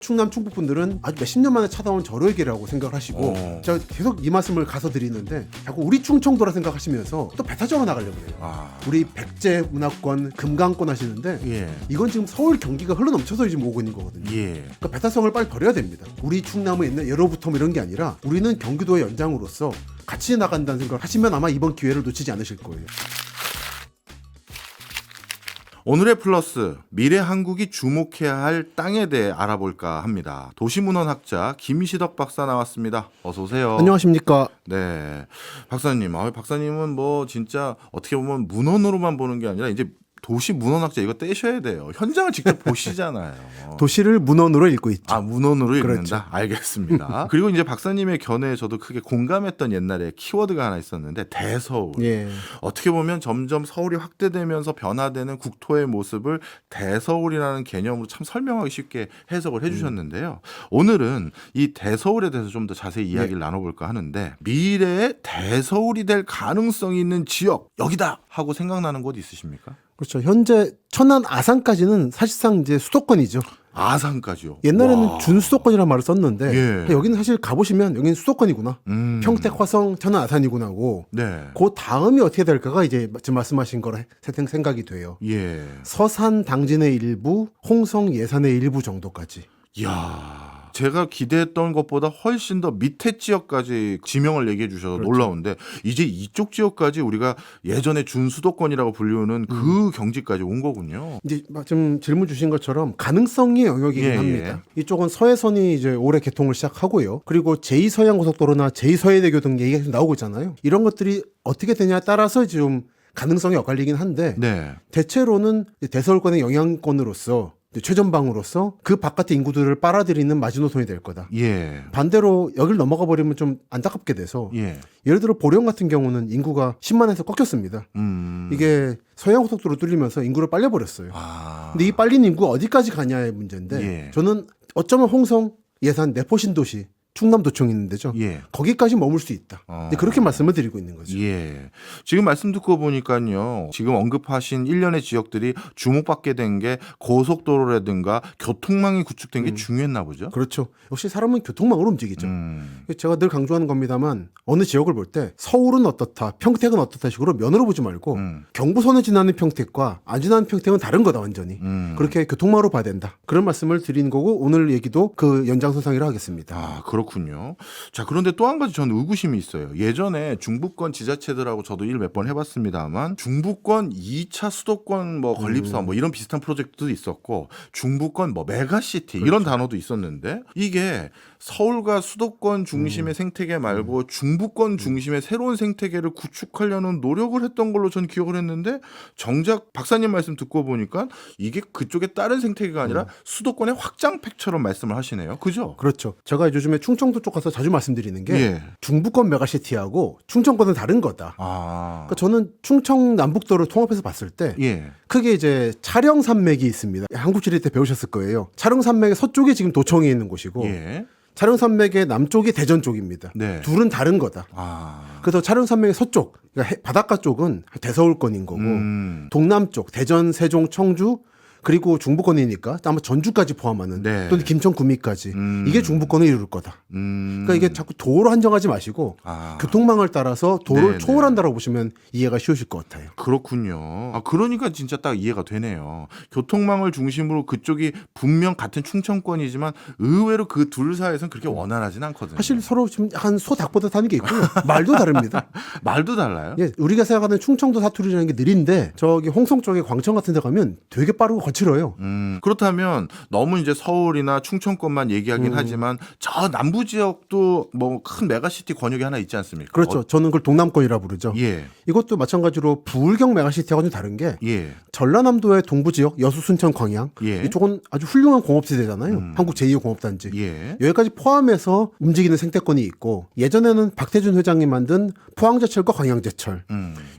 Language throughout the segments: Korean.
충남 충북 분들은 아주 몇십 년 만에 찾아온 절호의기라고 생각을 하시고 제가 계속 이 말씀을 가서 드리는데 자꾸 우리 충청도라 생각하시면서 또 배타적으로 나가려고 해요. 우리 백제 문화권, 금강권 하시는데 이건 지금 서울 경기가 흘러넘쳐서 지금 오고 있는 거거든요. 그러니까 배타성을 빨리 버려야 됩니다. 우리 충남은 옛날 예로부터 뭐 이런 게 아니라 우리는 경기도의 연장으로서 같이 나간다는 생각을 하시면 아마 이번 기회를 놓치지 않으실 거예요. 오늘의 플러스, 미래 한국이 주목해야 할 땅에 대해 알아볼까 합니다. 도시문헌학자 김시덕 박사 나왔습니다. 어서 오세요. 안녕하십니까. 네, 박사님. 박사님은 뭐 진짜 어떻게 보면 문헌으로만 보는 게 아니라 이제 도시 문헌학자 이거 떼셔야 돼요. 현장을 직접 보시잖아요. 도시를 문헌으로 읽고 있죠. 문헌으로 읽는다? 그렇죠. 알겠습니다. 그리고 이제 박사님의 견해에 저도 크게 공감했던 옛날에 키워드가 하나 있었는데 대서울. 어떻게 보면 점점 서울이 확대되면서 변화되는 국토의 모습을 대서울이라는 개념으로 참 설명하기 쉽게 해석을 해주셨는데요. 오늘은 이 대서울에 대해서 좀 더 자세히 이야기를 나눠볼까 하는데 미래에 대서울이 될 가능성이 있는 지역 여기다 하고 생각나는 곳 있으십니까? 그렇죠. 현재 천안 아산까지는 사실상 이제 수도권이죠. 아산까지요? 옛날에는 와. 준수도권이라는 말을 썼는데 여기는 사실 가보시면 여기는 수도권이구나. 평택, 화성, 천안, 아산이구나고. 그 다음이 어떻게 될까가 이제 지금 말씀하신 거라 생각이 돼요. 서산, 당진의 일부, 홍성, 예산의 일부 정도까지. 이야. 제가 기대했던 것보다 훨씬 더 밑에 지역까지 지명을 얘기해 주셔서 놀라운데 이제 이쪽 지역까지 우리가 예전에 준수도권이라고 불리우는 그 경지까지 온 거군요. 이제 지금 질문 주신 것처럼 가능성의 영역이긴 합니다. 이쪽은 서해선이 이제 올해 개통을 시작하고요. 그리고 제2서해안고속도로나 제2서해대교 등 얘기가 계속 나오고 있잖아요. 이런 것들이 어떻게 되냐에 따라서 지금 가능성이 엇갈리긴 한데 대체로는 대서울권의 영향권으로서 최전방으로서 그 바깥의 인구들을 빨아들이는 마지노선이 될 거다. 반대로 여길 넘어가 버리면 좀 안타깝게 돼서 예를 들어 보령 같은 경우는 인구가 10만에서 꺾였습니다. 이게 서해안고속도로 뚫리면서 인구를 빨려버렸어요. 근데 이 빨린 인구가 어디까지 가냐의 문제인데 저는 어쩌면 홍성, 예산, 내포신도시 충남도청이 있는 데죠. 거기까지 머물 수 있다. 그렇게 말씀을 드리고 있는 거죠. 지금 말씀 듣고 보니까요. 지금 언급하신 일련의 지역들이 주목받게 된 게 고속도로라든가 교통망이 구축된 게 중요했나 보죠. 그렇죠. 역시 사람은 교통망으로 움직이죠. 제가 늘 강조하는 겁니다만 어느 지역을 볼 때 서울은 어떻다, 평택은 어떻다 식으로 면으로 보지 말고 경부선을 지나는 평택과 안 지나는 평택은 다른 거다 완전히. 그렇게 교통망으로 봐야 된다. 그런 말씀을 드리는 거고 오늘 얘기도 그 연장선상이라 하겠습니다. 그렇군요. 자, 그런데 또 한 가지 저는 의구심이 있어요. 예전에 중부권 지자체들하고 저도 일 몇 번 해봤습니다만 중부권 2차 수도권 뭐 건립사업 뭐 이런 비슷한 프로젝트도 있었고 중부권 뭐 메가시티 이런 단어도 있었는데 이게 서울과 수도권 중심의 생태계 말고 중부권 중심의 새로운 생태계를 구축하려는 노력을 했던 걸로 전 기억을 했는데 정작 박사님 말씀 듣고 보니까 이게 그쪽에 다른 생태계가 아니라 수도권의 확장팩처럼 말씀을 하시네요. 그죠? 그렇죠. 제가 요즘에 충청도 쪽 가서 자주 말씀드리는 게 중부권 메가시티하고 충청권은 다른 거다. 그러니까 저는 충청 남북도를 통합해서 봤을 때 크게 이제 차령산맥이 있습니다. 한국지리 때 배우셨을 거예요. 차령산맥의 서쪽에 지금 도청이 있는 곳이고 차령산맥의 남쪽이 대전 쪽입니다. 둘은 다른 거다. 그래서 차령산맥의 서쪽, 그러니까 바닷가 쪽은 대서울권인 거고 동남쪽, 대전, 세종, 청주 그리고 중부권이니까 아마 전주까지 포함하는 또는 김천, 구미까지 이게 중부권을 이룰 거다. 그러니까 이게 자꾸 도로 한정하지 마시고 교통망을 따라서 도로를 초월한다라고 보시면 이해가 쉬우실 것 같아요. 그렇군요. 그러니까 진짜 딱 이해가 되네요. 교통망을 중심으로 그쪽이 분명 같은 충청권이지만 의외로 그 둘 사이에서는 그렇게 원활하진 않거든요. 사실 서로 지금 한 소 닭보다 다는 게 있고요. 말도 다릅니다. 말도 달라요? 우리가 생각하는 충청도 사투리라는 게 느린데 저기 홍성 쪽에 광천 같은 데 가면 되게 빠르고 거칠어요. 그렇다면 너무 이제 서울이나 충청권만 얘기하긴 하지만 저 남부 지역도 뭐 큰 메가시티 권역이 하나 있지 않습니까? 그렇죠. 저는 그걸 동남권이라 부르죠. 이것도 마찬가지로 부울경 메가시티하고 좀 다른 게 전라남도의 동부 지역 여수, 순천, 광양 이쪽은 아주 훌륭한 공업지대잖아요. 한국 제2의 공업단지. 여기까지 포함해서 움직이는 생태권이 있고 예전에는 박태준 회장이 만든 포항제철과 광양제철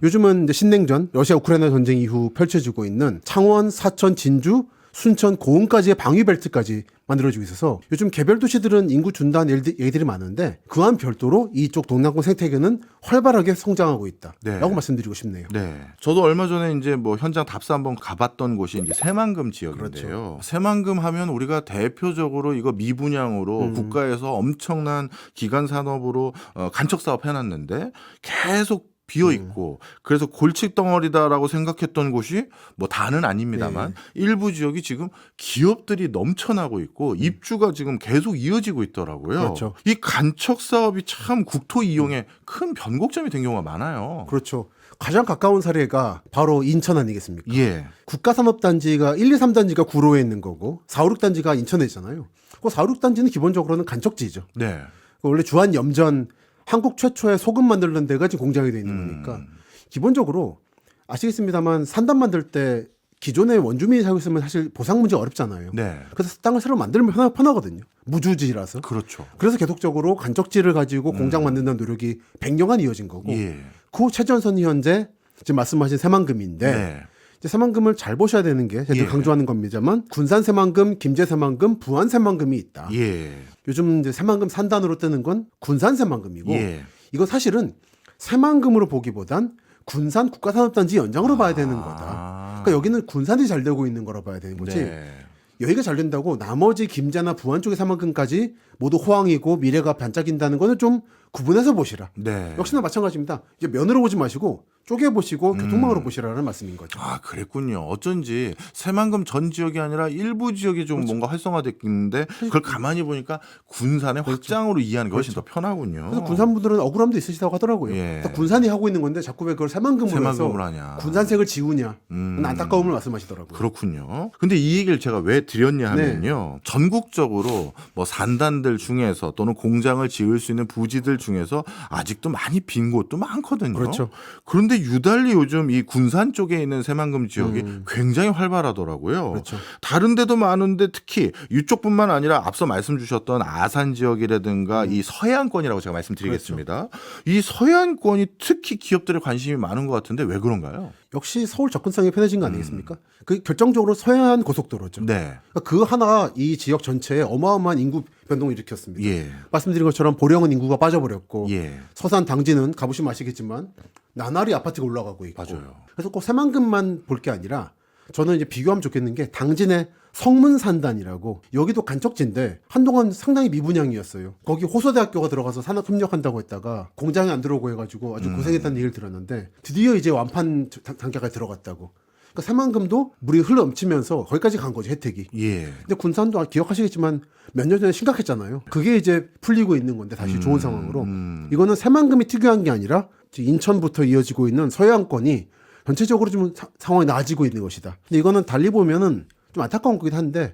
요즘은 이제 신냉전 러시아 우크라이나 전쟁 이후 펼쳐지고 있는 창원, 사천, 진주 순천 고흥까지의 방위벨트까지 만들어지고 있어서 요즘 개별 도시들은 인구 준다는 얘기들이 많은데 그와는 별도로 이쪽 동남권 생태계는 활발하게 성장하고 있다라고 네. 말씀드리고 싶네요. 네. 저도 얼마 전에 이제 뭐 현장 답사 한번 가봤던 곳이 이제 새만금 지역인데요. 그렇죠. 새만금 하면 우리가 대표적으로 이거 미분양으로 국가에서 엄청난 기간 산업으로 간척 사업 해놨는데 계속 비어 있고 그래서 골칫 덩어리다라고 생각했던 곳이 뭐 다는 아닙니다만 일부 지역이 지금 기업들이 넘쳐나고 있고 입주가 지금 계속 이어지고 있더라고요. 그렇죠. 이 간척 사업이 참 국토 이용에 큰 변곡점이 된 경우가 많아요. 그렇죠. 가장 가까운 사례가 바로 인천 아니겠습니까? 예. 국가산업단지가 1, 2, 3단지가 구로에 있는 거고 4, 5, 6단지가 인천에 있잖아요. 그 4, 5, 6단지는 기본적으로는 간척지죠. 네. 원래 주한 염전 한국 최초의 소금 만드는 데가 지금 공장이 돼 있는 거니까 기본적으로 아시겠습니다만 산단 만들 때 기존의 원주민이 살고 있으면 사실 보상 문제 어렵잖아요. 네. 그래서 땅을 새로 만들면 편하거든요. 무주지라서. 그렇죠. 그래서 계속적으로 간척지를 가지고 공장 만든다는 노력이 100년간 이어진 거고 예. 그 최전선이 현재 지금 말씀하신 새만금인데 네. 이제 새만금을 잘 보셔야 되는 게 제가 예. 강조하는 겁니다만 군산 새만금, 김제 새만금, 부안 새만금이 있다. 예. 요즘 이제 새만금 산단으로 뜨는 건 군산 새만금이고 예. 이거 사실은 새만금으로 보기보단 군산 국가산업단지 연장으로 봐야 되는 거다. 아. 그러니까 여기는 군산이 잘 되고 있는 거라 봐야 되는 거지. 네. 여기가 잘 된다고 나머지 김제나 부안 쪽의 새만금까지 모두 호황이고 미래가 반짝인다는 거는 좀 구분해서 보시라. 네. 역시나 마찬가지입니다. 이제 면으로 보지 마시고 쪼개 보시고 교통망으로 보시라는 말씀인 거죠. 아, 그랬군요. 어쩐지 새만금 전 지역이 아니라 일부 지역이 좀 뭔가 활성화됐는데 그걸 가만히 보니까 군산의 확장으로 이해하는 게 훨씬 더 편하군요. 그래서 군산분들은 억울함도 있으시다고 하더라고요. 예. 그러니까 군산이 하고 있는 건데 자꾸 왜 그걸 새만금으로 해서 새만금으로 하냐. 군산색을 지우냐. 안타까움을 말씀하시더라고요. 그렇군요. 근데 이 얘기를 제가 왜 드렸냐 하면요. 전국적으로 뭐 산단들 중에서 또는 공장을 지을 수 있는 부지들 중에서 아직도 많이 빈 곳도 많거든요. 그렇죠. 그런데 유달리 요즘 이 군산 쪽에 있는 새만금 지역이 굉장히 활발하더라고요. 그렇죠. 다른 데도 많은데 특히 이쪽뿐만 아니라 앞서 말씀 주셨던 아산 지역이라든가 이 서해안권이라고 제가 말씀드리겠습니다. 이 서해안권이 특히 기업들의 관심이 많은 것 같은데 왜 그런가요? 역시 서울 접근성이 편해진 거 아니겠습니까? 그 결정적으로 서해안 고속도로죠. 네. 그러니까 그 하나가 이 지역 전체에 어마어마한 인구 변동을 일으켰습니다. 예. 말씀드린 것처럼 보령은 인구가 빠져버렸고 예. 서산 당진은 가보시면 아시겠지만 나날이 아파트가 올라가고 있고 맞아요. 그래서 꼭 새만금만 볼 게 아니라 저는 이제 비교하면 좋겠는 게 당진의 성문산단이라고 여기도 간척지인데 한동안 상당히 미분양이었어요. 거기 호서대학교가 들어가서 산업 협력한다고 했다가 공장이 안 들어오고 해가지고 아주 고생했다는 얘기를 들었는데 드디어 이제 완판 단계까지 들어갔다고. 그러니까 새만금도 물이 흘러넘치면서 거기까지 간 거죠, 혜택이. 예. 근데 군산도 기억하시겠지만 몇 년 전에 심각했잖아요. 그게 이제 풀리고 있는 건데 다시 좋은 상황으로. 이거는 새만금이 특유한 게 아니라 인천부터 이어지고 있는 서해안권이 전체적으로 좀 상황이 나아지고 있는 것이다. 근데 이거는 달리 보면은 좀 안타까운 거긴 한데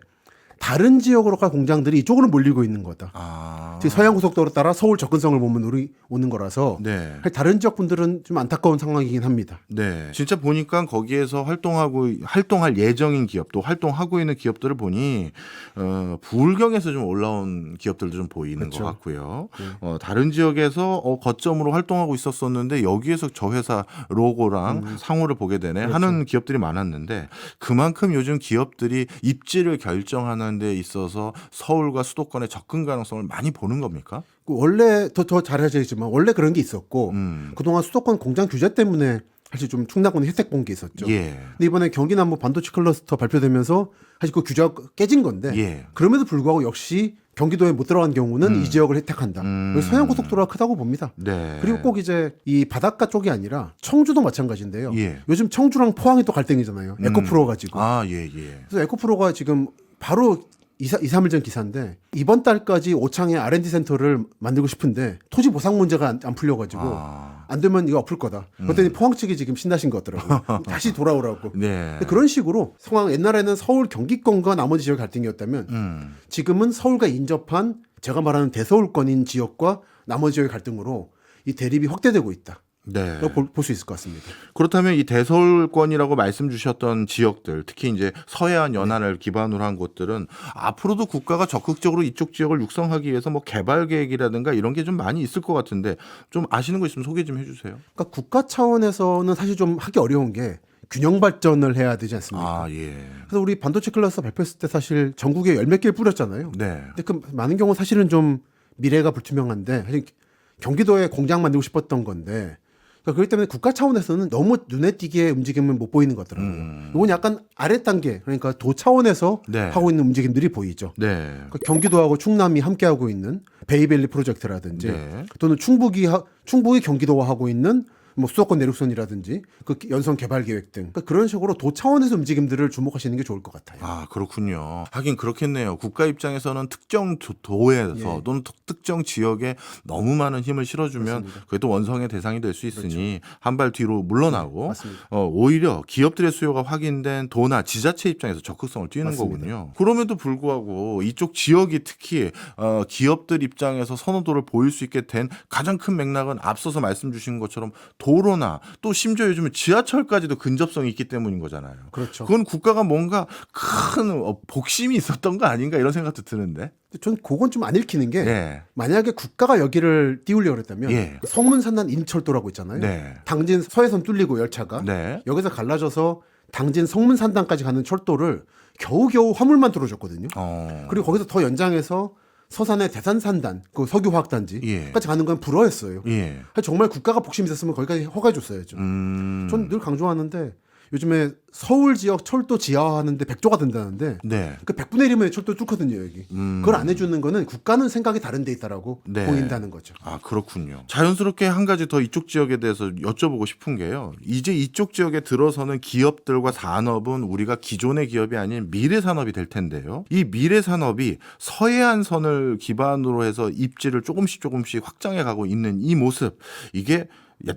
다른 지역으로 갈 공장들이 이쪽으로 몰리고 있는 거다. 아. 지금 서해안고속도로 따라 서울 접근성을 보면 오는 거라서 네. 사실 다른 지역 분들은 좀 안타까운 상황이긴 합니다. 네. 진짜 보니까 거기에서 활동할 예정인 기업 또 활동하고 있는 기업들을 보니 부울경에서 좀 올라온 기업들도 좀 보이는 그렇죠. 것 같고요. 다른 지역에서 거점으로 활동하고 있었었는데 여기에서 저 회사 로고랑 상호를 보게 되네 하는 기업들이 많았는데 그만큼 요즘 기업들이 입지를 결정하는 데 있어서 서울과 수도권의 접근 가능성을 많이 보는 겁니까? 원래 더 잘해야겠지만 원래 그런 게 있었고 그동안 수도권 공장 규제 때문에 사실 좀 충남권이 혜택 본 게 있었죠. 예. 근데 이번에 경기남부 반도체 클러스터 발표되면서 사실 그 규제가 깨진 건데 예. 그럼에도 불구하고 역시 경기도에 못 들어간 경우는 이 지역을 혜택한다. 그래서 서해안고속도로가 크다고 봅니다. 네. 그리고 꼭 이제 이 바닷가 쪽이 아니라 청주도 마찬가지인데요. 예. 요즘 청주랑 포항이 또 갈등이잖아요. 에코프로 가지고. 아, 예, 예. 그래서 에코프로가 지금 바로 2, 3일 전 기사인데 이번 달까지 오창에 R&D 센터를 만들고 싶은데 토지 보상 문제가 안 풀려가지고 안 되면 이거 엎을 거다. 그랬더니 포항 측이 지금 신나신 것 같더라고요. 다시 돌아오라고. 네. 근데 그런 식으로 상황 옛날에는 서울 경기권과 나머지 지역 갈등이었다면 지금은 서울과 인접한 제가 말하는 대서울권인 지역과 나머지 지역의 갈등으로 이 대립이 확대되고 있다. 네. 볼 수 있을 것 같습니다. 그렇다면 이 대서울권이라고 말씀 주셨던 지역들, 특히 이제 서해안 연안을 기반으로 한 곳들은 앞으로도 국가가 적극적으로 이쪽 지역을 육성하기 위해서 뭐 개발 계획이라든가 이런 게 좀 많이 있을 것 같은데 좀 아시는 거 있으면 소개 좀 해주세요. 그러니까 국가 차원에서는 사실 좀 하기 어려운 게 균형 발전을 해야 되지 않습니까? 아, 예. 그래서 우리 반도체 클러스터 발표했을 때 사실 전국에 열 몇 개를 뿌렸잖아요. 네. 근데 그 많은 경우 사실은 좀 미래가 불투명한데 사실 경기도에 공장 만들고 싶었던 건데 그러니까 그렇기 때문에 국가 차원에서는 너무 눈에 띄게 움직임을 못 보이는 것 같더라고요. 이건 약간 아래 단계 그러니까 도 차원에서 네. 하고 있는 움직임들이 보이죠. 네. 그러니까 경기도하고 충남이 함께하고 있는 베이밸리 프로젝트라든지 네. 또는 충북이 경기도와 하고 있는 뭐 수도권 내륙선이라든지 그 연성 개발 계획 등 그러니까 그런 식으로 도 차원에서 움직임들을 주목하시는 게 좋을 것 같아요. 아, 그렇군요. 하긴 그렇겠네요. 국가 입장에서는 특정 도에서 예. 또는 특정 지역에 너무 많은 힘을 실어주면 그렇습니다. 그게 또 원성의 대상이 될 수 있으니 한 발 뒤로 물러나고 맞습니다. 오히려 기업들의 수요가 확인된 도나 지자체 입장에서 적극성을 띄는 맞습니다. 거군요. 그럼에도 불구하고 이쪽 지역이 특히 기업들 입장에서 선호도를 보일 수 있게 된 가장 큰 맥락은 앞서서 말씀 주신 것처럼 도로나 또 심지어 요즘은 지하철까지도 근접성이 있기 때문인 거잖아요. 그렇죠. 그건 국가가 뭔가 큰 복심이 있었던 거 아닌가 이런 생각도 드는데. 근데 전 그건 좀 안 읽히는 게 네. 만약에 국가가 여기를 띄우려고 했다면 예. 성문산단 인철도라고 있잖아요. 네. 당진 서해선 뚫리고 열차가 네. 여기서 갈라져서 당진 성문산단까지 가는 철도를 겨우겨우 화물만 뚫어줬거든요. 그리고 거기서 더 연장해서 서산의 대산산단, 그 석유화학단지까지 예. 가는 건 불허했어요. 예. 정말 국가가 복심이 있었으면 거기까지 허가해줬어야죠. 전 늘 강조하는데 요즘에 서울 지역 철도 지하화하는데 100조가 든다는데 네. 그 100분의 1이면 철도 뚫거든요 여기. 그걸 안 해주는 거는 국가는 생각이 다른 데 있다라고 네. 보인다는 거죠. 아, 그렇군요. 자연스럽게 한 가지 더 이쪽 지역에 대해서 여쭤보고 싶은 게요. 이제 이쪽 지역에 들어서는 기업들과 산업은 우리가 기존의 기업이 아닌 미래 산업이 될 텐데요. 이 미래 산업이 서해안선을 기반으로 해서 입지를 조금씩 확장해 가고 있는 이 모습, 이게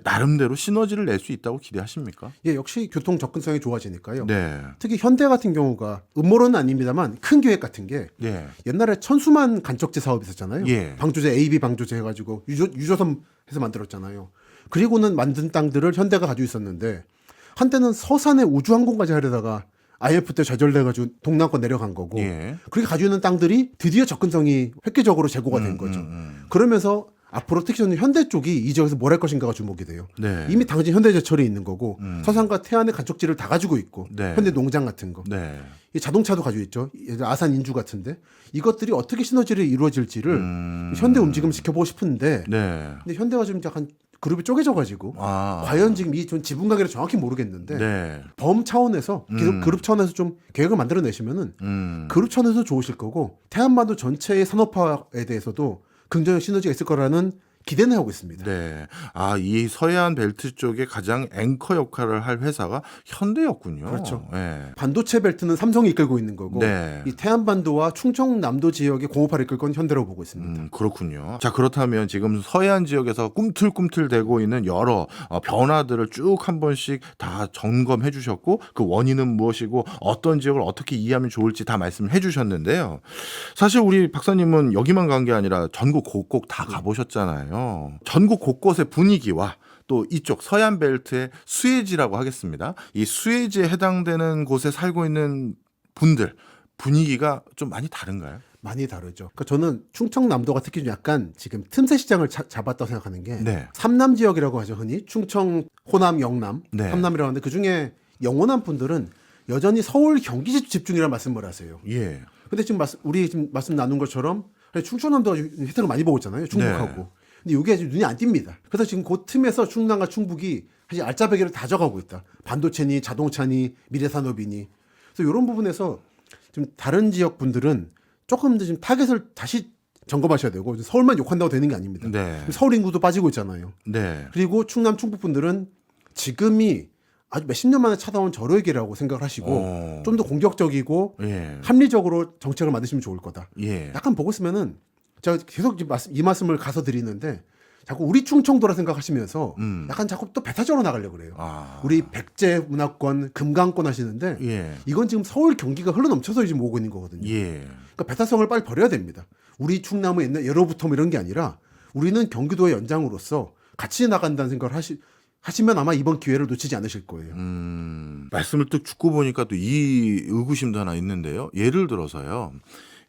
나름대로 시너지를 낼 수 있다고 기대하십니까? 예, 역시 교통 접근성이 좋아지니까요. 네. 특히 현대 같은 경우가 음모론은 아닙니다만 큰 계획 같은 게 예. 옛날에 천수만 간척지 사업이 있었잖아요. 예. 방조제 AB 방조제 해가지고 유조선 해서 만들었잖아요. 그리고는 만든 땅들을 현대가 가지고 있었는데 한때는 서산에 우주항공까지 하려다가 IF 때 좌절돼가지고 동남권 내려간 거고 예. 그렇게 가지고 있는 땅들이 드디어 접근성이 획기적으로 제고가 된 거죠. 그러면서 앞으로 특히 저는 현대 쪽이 이 지역에서 뭘 할 것인가가 주목이 돼요. 네. 이미 당진 현대제철이 있는 거고 서산과 태안의 간척지를 다 가지고 있고 네. 현대 농장 같은 거 네. 이 자동차도 가지고 있죠. 예를 아산 인주 같은데 이것들이 어떻게 시너지를 이루어질지를 현대 움직임 시켜보고 싶은데 네. 근데 현대가 지금 약간 그룹이 쪼개져 가지고 아. 과연 지금 이 전 지분 관계를 정확히 모르겠는데 네. 범 차원에서 그룹 차원에서 좀 계획을 만들어내시면은 그룹 차원에서 좋으실 거고 태안반도 전체의 산업화에 대해서도 긍정적 시너지가 있을 거라는 기대는 하고 있습니다. 네. 아, 이 서해안 벨트 쪽에 가장 앵커 역할을 할 회사가 현대였군요. 그렇죠. 네. 반도체 벨트는 삼성이 이끌고 있는 거고 네. 이 태안반도와 충청남도 지역의 공업화를 이끌 건 현대라고 보고 있습니다. 그렇군요. 자, 그렇다면 지금 서해안 지역에서 꿈틀꿈틀대고 있는 여러 변화들을 쭉 한 번씩 다 점검해 주셨고 그 원인은 무엇이고 어떤 지역을 어떻게 이해하면 좋을지 다 말씀해 주셨는데요. 사실 우리 박사님은 여기만 간 게 아니라 전국 곳곳 다 가보셨잖아요. 전국 곳곳의 분위기와 또 이쪽 서해안 벨트의 수혜지라고 하겠습니다. 이 수혜지에 해당되는 곳에 살고 있는 분들 분위기가 좀 많이 다른가요? 많이 다르죠. 그러니까 저는 충청남도가 특히 좀 약간 지금 틈새 시장을 잡았다고 생각하는 게 네. 삼남 지역이라고 하죠. 흔히 충청, 호남, 영남, 네. 삼남이라고 하는데 그중에 영호남 분들은 여전히 서울 경기 집중이라는 말씀을 하세요. 예. 근데 지금 우리 지금 말씀 나눈 것처럼 충청남도가 혜택을 많이 보고 있잖아요. 충북하고. 네. 근데 이게 아직 눈이 안 띕니다. 그래서 지금 그 틈에서 충남과 충북이 사실 알짜배기를 다져가고 있다. 반도체니 자동차니 미래산업이니. 그래서 이런 부분에서 좀 다른 지역 분들은 조금 더 지금 타겟을 다시 점검하셔야 되고 서울만 욕한다고 되는 게 아닙니다. 네. 서울 인구도 빠지고 있잖아요. 네. 그리고 충남 충북 분들은 지금이 아주 몇십 년 만에 찾아온 절호의기라고 생각을 하시고 좀 더 공격적이고 예. 합리적으로 정책을 만드시면 좋을 거다. 예. 약간 보고 있으면은 제가 계속 이 말씀을 가서 드리는데 자꾸 우리 충청도라 생각하시면서 약간 자꾸 또 배타적으로 나가려고 그래요. 아. 우리 백제 문화권, 금강권 하시는데 예. 이건 지금 서울 경기가 흘러넘쳐서 지금 오고 있는 거거든요. 예. 그러니까 배타성을 빨리 버려야 됩니다. 우리 충남은 옛날 예로부터 뭐 이런 게 아니라 우리는 경기도의 연장으로서 같이 나간다는 생각을 하시면 아마 이번 기회를 놓치지 않으실 거예요. 말씀을 쭉 듣고 보니까 또 이 의구심도 하나 있는데요. 예를 들어서요.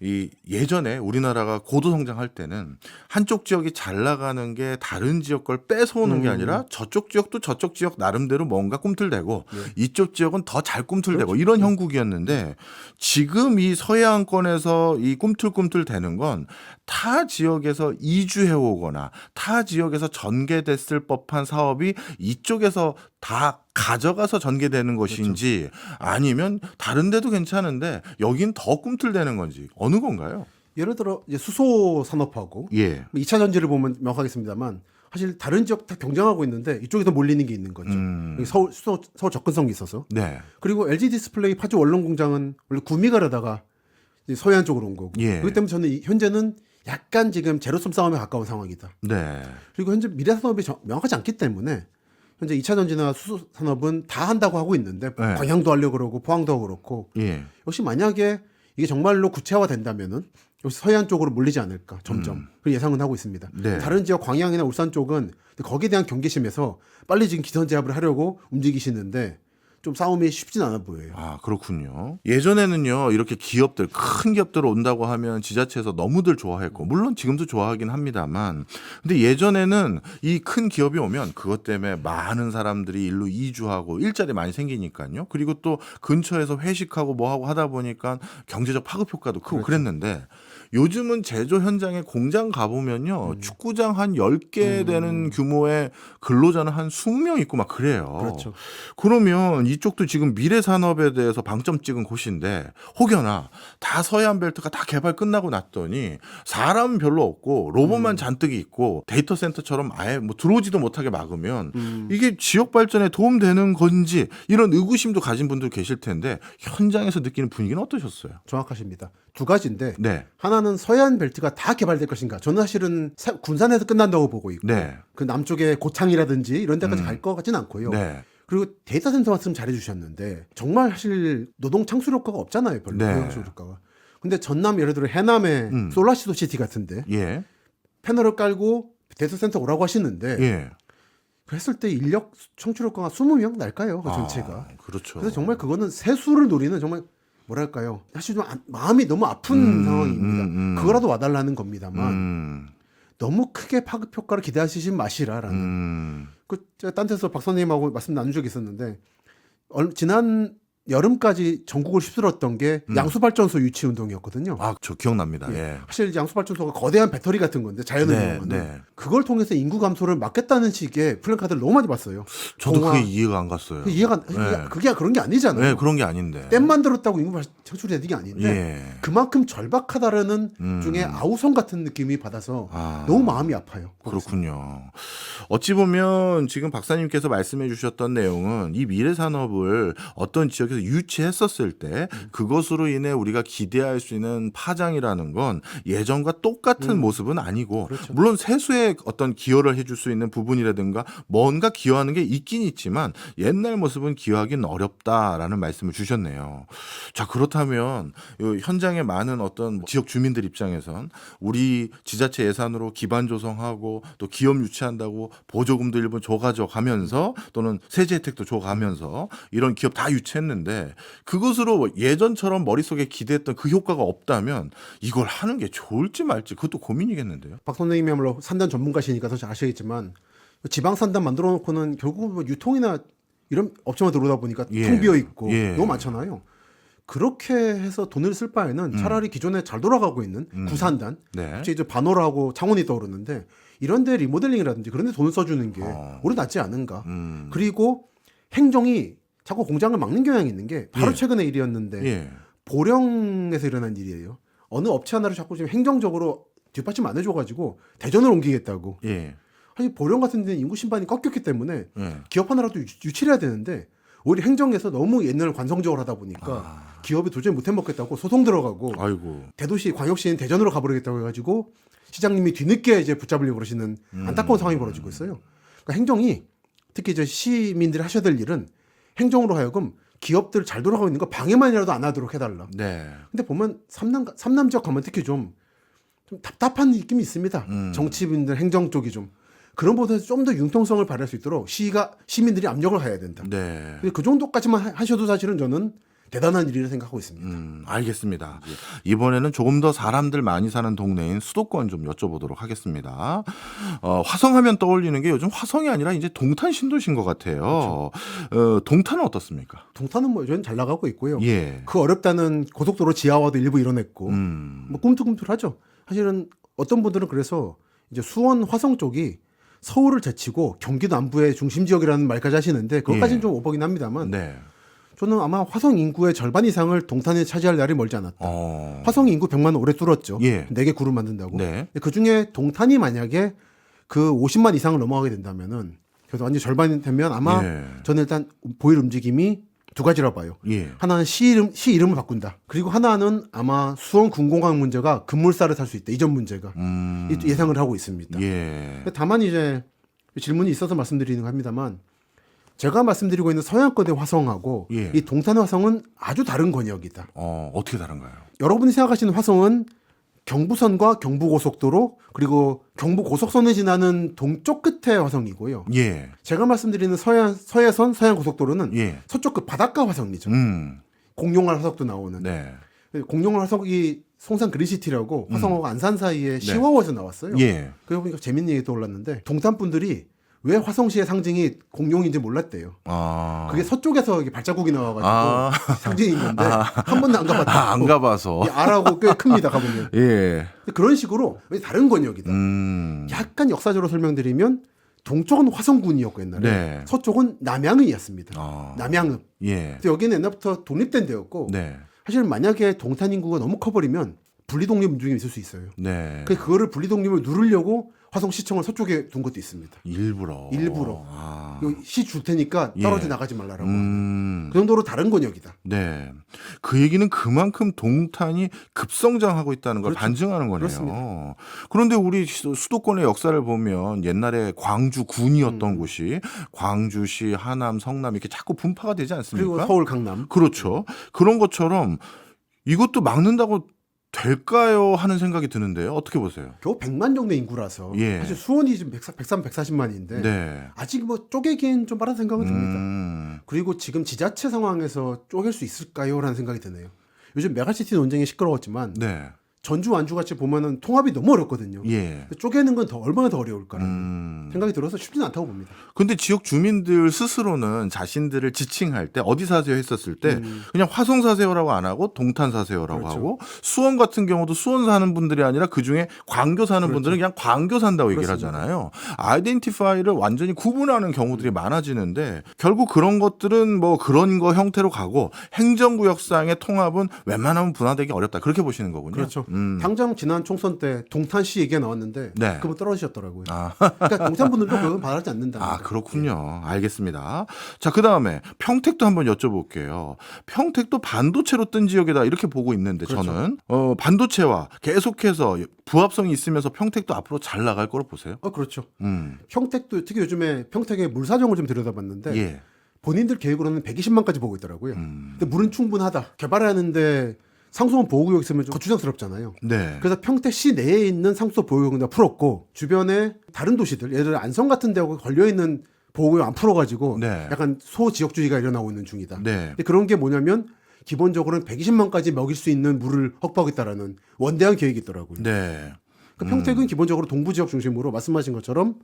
이 예전에 우리나라가 고도 성장할 때는 한쪽 지역이 잘 나가는 게 다른 지역 걸 뺏어오는 게 아니라 저쪽 지역도 저쪽 지역 나름대로 뭔가 꿈틀대고 이쪽 지역은 더 잘 꿈틀대고 이런 형국이었는데 지금 이 서해안권에서 이 꿈틀꿈틀 대는 건 타 지역에서 이주해 오거나 타 지역에서 전개됐을 법한 사업이 이쪽에서 다 가져가서 전개되는 것인지 아니면 다른 데도 괜찮은데 여긴 더 꿈틀대는 건지 어느 건가요? 예를 들어 이제 수소 산업하고 예. 2차 전지를 보면 명확하겠습니다만 사실 다른 지역 다 경쟁하고 있는데 이쪽에 더 몰리는 게 있는 거죠. 여기 서울 접근성이 있어서. 네. 그리고 LG 디스플레이 파주 원룸 공장은 원래 구미가 그러다가 이제 서해안 쪽으로 온 거고. 예. 그렇기 때문에 저는 현재는 약간 지금 제로섬 싸움에 가까운 상황이다. 네. 그리고 현재 미래 산업이 명확하지 않기 때문에 현재 2차 전지나 수소 산업은 다 한다고 하고 있는데 네. 광양도 하려고 그러고 포항도 하고 그렇고 예. 역시 만약에 이게 정말로 구체화 된다면은 역시 서해안 쪽으로 몰리지 않을까 점점 그 예상은 하고 있습니다. 네. 다른 지역 광양이나 울산 쪽은 거기에 대한 경계심에서 빨리 지금 기선 제압을 하려고 움직이시는데 좀 싸움이 쉽진 않아 보여요. 아, 그렇군요. 예전에는요, 이렇게 기업들, 큰 기업들 온다고 하면 지자체에서 너무들 좋아했고, 물론 지금도 좋아하긴 합니다만, 근데 예전에는 이 큰 기업이 오면 그것 때문에 많은 사람들이 일로 이주하고 일자리 많이 생기니까요. 그리고 또 근처에서 회식하고 뭐 하고 하다 보니까 경제적 파급 효과도 크고 그랬는데, 요즘은 제조 현장에 공장 가보면요, 축구장 한 10개 되는 규모의 근로자는 한 20명 있고 막 그래요. 그렇죠. 그러면 이쪽도 지금 미래 산업에 대해서 방점 찍은 곳인데 혹여나 다 서해안 벨트가 다 개발 끝나고 났더니 사람 별로 없고 로봇만 잔뜩 있고 데이터 센터처럼 아예 뭐 들어오지도 못하게 막으면 이게 지역 발전에 도움되는 건지 이런 의구심도 가진 분들 계실 텐데 현장에서 느끼는 분위기는 어떠셨어요? 정확하십니다. 두 가지인데 네. 하나는 서해안 벨트가 다 개발될 것인가. 저는 사실은 군산에서 끝난다고 보고 있고 네. 그 남쪽에 고창이라든지 이런 데까지 갈 것 같지는 않고요. 네. 그리고 데이터 센터 말씀 잘해 주셨는데 정말 사실 노동 창출 효과가 없잖아요. 별로 네. 노동 효과가. 근데 전남 예를 들어 해남의 솔라시도 시티 같은데 예. 패널을 깔고 데이터 센터 오라고 하시는데 예. 그랬을 때 인력 창출 효과가 20명 날까요? 그 전체가. 아, 그렇죠. 그래서 정말 그거는 세수를 노리는 정말 뭐랄까요? 사실 좀 마음이 너무 아픈 상황입니다. 그거라도 와달라는 겁니다만 너무 크게 파급 효과를 기대하시진 마시라라는. 그 제가 딴 데서 박 선생님하고 말씀 나눈 적이 있었는데 지난 여름까지 전국을 휩쓸었던 게 양수발전소 유치 운동이었거든요. 아, 저 기억납니다. 예. 사실 양수발전소가 거대한 배터리 같은 건데 자연을 네, 이용하는 네. 그걸 통해서 인구 감소를 막겠다는 식의 플랜카드를 너무 많이 봤어요. 저도 공화. 그게 이해가 안 갔어요. 이해가 네. 그게 그런 게 아니잖아요. 네, 그런 게 아닌데. 댐 만들었다고 인구 창출이 되는 게 아닌데 예. 그만큼 절박하다라는 중에 아우성 같은 느낌이 받아서 아. 너무 마음이 아파요. 그렇군요. 어찌 보면 지금 박사님께서 말씀해 주셨던 내용은 이 미래 산업을 어떤 지역에서 유치했었을 때 그것으로 인해 우리가 기대할 수 있는 파장이라는 건 예전과 똑같은 모습은 아니고 그렇죠. 물론 세수의 어떤 기여를 해줄 수 있는 부분이라든가 뭔가 기여하는 게 있긴 있지만 옛날 모습은 기여하기는 어렵다라는 말씀을 주셨네요. 자, 그렇다면 이 현장에 많은 어떤 지역 주민들 입장에선 우리 지자체 예산으로 기반 조성하고 또 기업 유치한다고 보조금도 일부 줘가져 가면서 또는 세제 혜택도 줘가면서 이런 기업 다 유치했는데 그것으로 예전처럼 머릿속에 기대했던 그 효과가 없다면 이걸 하는 게 좋을지 말지 그것도 고민이겠는데요. 박 선생님이야말로 산단 전문가시니까 더 잘 아시겠지만 지방 산단 만들어 놓고는 결국 뭐 유통이나 이런 업체만 들어오다 보니까 예. 텅 비어 있고 예. 너무 많잖아요. 그렇게 해서 돈을 쓸 바에는 차라리 기존에 잘 돌아가고 있는 구산단, 네. 갑자기 이제 반호라고 창원이 떠오르는데 이런데 리모델링이라든지 그런데 돈을 써주는 게 오히려 낫지 않은가. 그리고 행정이 자꾸 공장을 막는 경향이 있는 게 바로 예. 최근의 일이었는데 예. 보령에서 일어난 일이에요. 어느 업체 하나를 자꾸 지금 행정적으로 뒷받침 안 해줘가지고 대전을 옮기겠다고. 예. 사실 보령 같은 데는 인구 신반이 꺾였기 때문에 예. 기업 하나라도 유치를 해야 되는데 오히려 행정에서 너무 옛날 관성적으로 하다 보니까 기업이 도저히 못 해먹겠다고 소송 들어가고 아이고. 대도시 광역시는 대전으로 가버리겠다고 해가지고 시장님이 뒤늦게 이제 붙잡으려고 그러시는 안타까운 상황이 벌어지고 있어요. 그러니까 행정이 특히 이제 시민들이 하셔야 될 일은 행정으로 하여금 기업들 잘 돌아가고 있는 거 방해만이라도 안 하도록 해달라. 네. 근데 보면 삼남 지역 가면 특히 좀 답답한 느낌이 있습니다. 정치인들 행정 쪽이 좀 그런 부분에서 좀 더 융통성을 발휘할 수 있도록 시민들이 압력을 해야 된다. 네. 근데 그 정도까지만 하셔도 사실은 저는 대단한 일이라 생각하고 있습니다. 알겠습니다. 이번에는 조금 더 사람들 많이 사는 동네인 수도권 좀 여쭤보도록 하겠습니다. 화성하면 떠올리는 게 요즘 화성이 아니라 이제 동탄 신도시인 것 같아요. 동탄은 어떻습니까? 동탄은 뭐 요즘 잘 나가고 있고요. 예. 그 어렵다는 고속도로 지하화도 일부 이뤄냈고 뭐 꿈틀꿈틀하죠. 사실은 어떤 분들은 그래서 이제 수원 화성 쪽이 서울을 제치고 경기도 남부의 중심 지역이라는 말까지 하시는데 그것까지는 예. 좀 오버긴 합니다만 네. 저는 아마 화성 인구의 절반 이상을 동탄에 차지할 날이 멀지 않았다. 화성 인구 100만 오래 뚫었죠. 예. 4개 구를 만든다고. 네. 그 중에 동탄이 만약에 그 50만 이상을 넘어가게 된다면은 그래서 완전 절반이 되면 아마 예. 저는 일단 보일 움직임이 두 가지라 봐요. 예. 하나는 시 이름을 바꾼다. 그리고 하나는 아마 수원 군공항 문제가 급물살을 탈 수 있다. 이전 문제가 예상을 하고 있습니다. 예. 다만 이제 질문이 있어서 말씀드리는 겁니다만 제가 말씀드리고 있는 서해안권의 화성하고 예. 이 동탄의 화성은 아주 다른 권역이다. 어떻게 다른가요? 여러분이 생각하시는 화성은 경부선과 경부고속도로 그리고 경부고속선을 지나는 동쪽 끝의 화성이고요. 예. 제가 말씀드리는 서해선 서해안고속도로는 예. 서쪽 끝 바닷가 화성이죠. 공룡알 화석도 나오는. 네. 공룡알 화석이 송산 그린시티라고 화성하고 안산 사이에 시화호에서 나왔어요. 예. 그러고 보니까 재밌는 얘기 떠올랐는데 동탄 분들이 왜 화성시의 상징이 공룡인지 몰랐대요. 그게 서쪽에서 이게 발자국이 나와가지고 상징인 건데 한 번도 안 가봤다. 안 가봐서. 알하고 꽤 큽니다. 가보면. 예. 그런 식으로 다른 권역이다. 약간 역사적으로 설명드리면 동쪽은 화성군이었고 옛날에 네. 서쪽은 남양이었습니다. 남양읍. 예. 근데 여기는 옛날부터 독립된 데였고 네. 사실 만약에 동탄 인구가 너무 커버리면 분리독립 움직임이 있을 수 있어요. 네. 그거를 분리독립을 누르려고 화성시청을 서쪽에 둔 것도 있습니다. 일부러. 시 줄 테니까 떨어져 나가지 말라라고. 그 정도로 다른 권역이다. 네. 그 얘기는 그만큼 동탄이 급성장하고 있다는 걸 그렇죠. 반증하는 거네요. 그렇습니다. 그런데 우리 수도권의 역사를 보면 옛날에 광주군이었던 곳이 광주시, 하남, 성남 이렇게 자꾸 분파가 되지 않습니까? 그리고 서울, 강남. 그렇죠. 그런 것처럼 이것도 막는다고 될까요? 하는 생각이 드는데요. 어떻게 보세요? 겨우 100만 정도 인구라서 예. 사실 수원이 지금 103, 140만인데 네. 아직 뭐 쪼개기엔 좀 빠른 생각은 듭니다. 그리고 지금 지자체 상황에서 쪼갤 수 있을까요? 라는 생각이 드네요. 요즘 메가시티 논쟁이 시끄러웠지만 네. 전주, 완주 같이 보면은 통합이 너무 어렵거든요. 예. 쪼개는 건 얼마나 더 어려울까라는 생각이 들어서 쉽지는 않다고 봅니다. 근데 지역 주민들 스스로는 자신들을 지칭할 때 어디 사세요 했었을 때 그냥 화성 사세요라고 안 하고 동탄 사세요라고 그렇죠. 하고 수원 같은 경우도 수원 사는 분들이 아니라 그중에 광교 사는 그렇죠. 분들은 그냥 광교 산다고 얘기를 그렇습니다. 하잖아요. 아이덴티파이를 완전히 구분하는 경우들이 많아지는데 결국 그런 것들은 뭐 그런 거 형태로 가고 행정구역상의 통합은 웬만하면 분화되기 어렵다. 그렇게 보시는 거군요. 그렇죠. 당장 지난 총선 때 동탄시 얘기가 나왔는데 네. 그분 떨어지셨더라고요. 그러니까 동탄 분들도 그건 바라지 않는다. 그렇군요. 알겠습니다. 자, 그 다음에 평택도 한번 여쭤볼게요. 평택도 반도체로 뜬 지역이다 이렇게 보고 있는데 그렇죠. 저는 반도체와 계속해서 부합성이 있으면서 평택도 앞으로 잘 나갈 거로 보세요. 그렇죠. 평택도 특히 요즘에 평택의 물 사정을 좀 들여다봤는데 예. 본인들 계획으로는 120만까지 보고 있더라고요. 근데 물은 충분하다. 개발하는데 상수원 보호구역 있으면 좀 거추장스럽잖아요. 네. 그래서 평택시 내에 있는 상수도 보호구역은 다 풀었고 주변에 다른 도시들 예를 들어 안성 같은 데하고 걸려있는 보호구역 안 풀어가지고 네. 약간 소지역주의가 일어나고 있는 중이다. 네. 근데 그런 게 뭐냐면 기본적으로는 120만까지 먹일 수 있는 물을 확보하겠다라는 원대한 계획이 있더라고요. 네. 그러니까 평택은 기본적으로 동부 지역 중심으로 말씀하신 것처럼